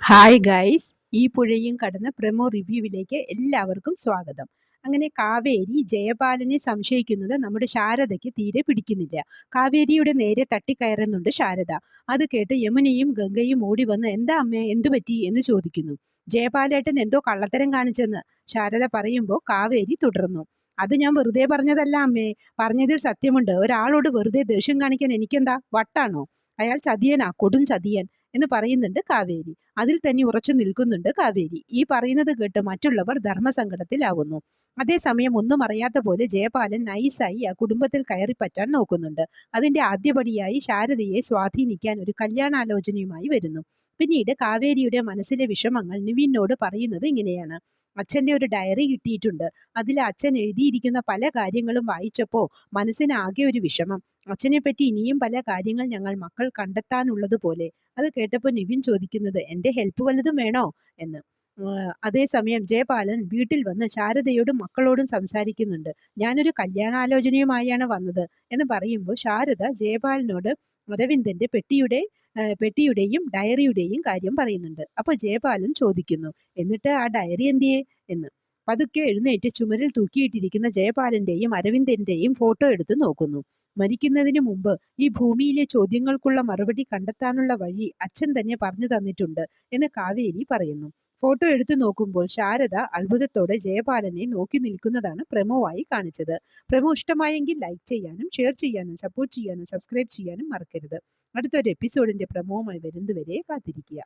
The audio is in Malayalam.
ഹായ് ഗൈസ്, ഈ പുഴയും കടന്ന് പ്രമോ റിവ്യൂവിലേക്ക് എല്ലാവർക്കും സ്വാഗതം. അങ്ങനെ കാവേരി ജയപാലനെ സംശയിക്കുന്നത് നമ്മുടെ ശാരദയ്ക്ക് തീരെ പിടിക്കുന്നില്ല. കാവേരിയുടെ നേരെ തട്ടിക്കയറുന്നുണ്ട് ശാരദ. അത് കേട്ട് യമുനയും ഗംഗയും ഓടി വന്ന് എന്താ അമ്മേ, എന്തു പറ്റി എന്ന് ചോദിക്കുന്നു. ജയപാലേട്ടൻ എന്തോ കള്ളത്തരം കാണിച്ചെന്ന് ശാരദ പറയുമ്പോൾ കാവേരി തുടർന്നു. അത് ഞാൻ വെറുതെ പറഞ്ഞതല്ല അമ്മേ, പറഞ്ഞതിൽ സത്യമുണ്ട്. ഒരാളോട് വെറുതെ ദേഷ്യം കാണിക്കാൻ എനിക്കെന്താ വട്ടാണോ? അയാൾ ചതിയനാ, കൊടും ചതിയൻ എന്ന് പറയുന്നുണ്ട് കാവേരി. അതിൽ തന്നെ ഉറച്ചു നിൽക്കുന്നുണ്ട് കാവേരി. ഈ പറയുന്നത് കേട്ട് മറ്റുള്ളവർ ധർമ്മസങ്കടത്തിലാവുന്നു. അതേസമയം ഒന്നും അറിയാത്ത പോലെ ജയപാലൻ നൈസായി ആ കുടുംബത്തിൽ കയറിപ്പറ്റാൻ നോക്കുന്നുണ്ട്. അതിന്റെ ആദ്യപടിയായി ശാരദയെ സ്വാധീനിക്കാൻ ഒരു കല്യാണാലോചനയുമായി വരുന്നു. പിന്നീട് കാവേരിയുടെ മനസ്സിലെ വിഷമങ്ങൾ നിവിനോട് പറയുന്നത് ഇങ്ങനെയാണ്. അച്ഛന്റെ ഒരു ഡയറി കിട്ടിയിട്ടുണ്ട്. അതിൽ അച്ഛൻ എഴുതിയിരിക്കുന്ന പല കാര്യങ്ങളും വായിച്ചപ്പോൾ മനസ്സിനാകെ ഒരു വിഷമം. അച്ഛനെ പറ്റി ഇനിയും പല കാര്യങ്ങൾ ഞങ്ങൾ മക്കൾ കണ്ടെത്താനുള്ളതുപോലെ. അത് കേട്ടപ്പോൾ നിവിൻ ചോദിക്കുന്നത് എന്റെ ഹെൽപ്പ് വല്ലതും വേണോ എന്ന്. അതേസമയം ജയപാലൻ വീട്ടിൽ വന്ന് ശാരദയോടും മക്കളോടും സംസാരിക്കുന്നുണ്ട്. ഞാനൊരു കല്യാണാലോചനയുമായാണ് വന്നത് എന്ന് പറയുമ്പോൾ ശാരദ ജയപാലനോട് അരവിന്ദന്റെ പെട്ടിയുടെയും ഡയറിയുടെയും കാര്യം പറയുന്നുണ്ട്. അപ്പോൾ ജയപാലൻ ചോദിക്കുന്നു, എന്നിട്ട് ആ ഡയറി എന്തിയേ എന്ന്. പതുക്കെ എഴുന്നേറ്റ് ചുമരിൽ തൂക്കിയിട്ടിരിക്കുന്ന ജയപാലന്റെയും അരവിന്ദന്റെയും ഫോട്ടോ എടുത്ത് നോക്കുന്നു. മരിക്കുന്നതിന് മുമ്പ് ഈ ഭൂമിയിലെ ചോദ്യങ്ങൾക്കുള്ള മറുപടി കണ്ടെത്താനുള്ള വഴി അച്ഛൻ തന്നെ പറഞ്ഞു തന്നിട്ടുണ്ട് എന്ന് കാവേരി പറയുന്നു. ഫോട്ടോ എടുത്തു നോക്കുമ്പോൾ ശാരദ അത്ഭുതത്തോടെ ജയപാലനെ നോക്കി നിൽക്കുന്നതാണ് പ്രമോവായി കാണിച്ചത്. പ്രമോ ഇഷ്ടമായെങ്കിൽ ലൈക്ക് ചെയ്യാനും ഷെയർ ചെയ്യാനും സപ്പോർട്ട് ചെയ്യാനും സബ്സ്ക്രൈബ് ചെയ്യാനും മറക്കരുത്. അടുത്തൊരു എപ്പിസോഡിന്റെ പ്രമോവുമായി വരുന്നതുവരെ കാത്തിരിക്കുക.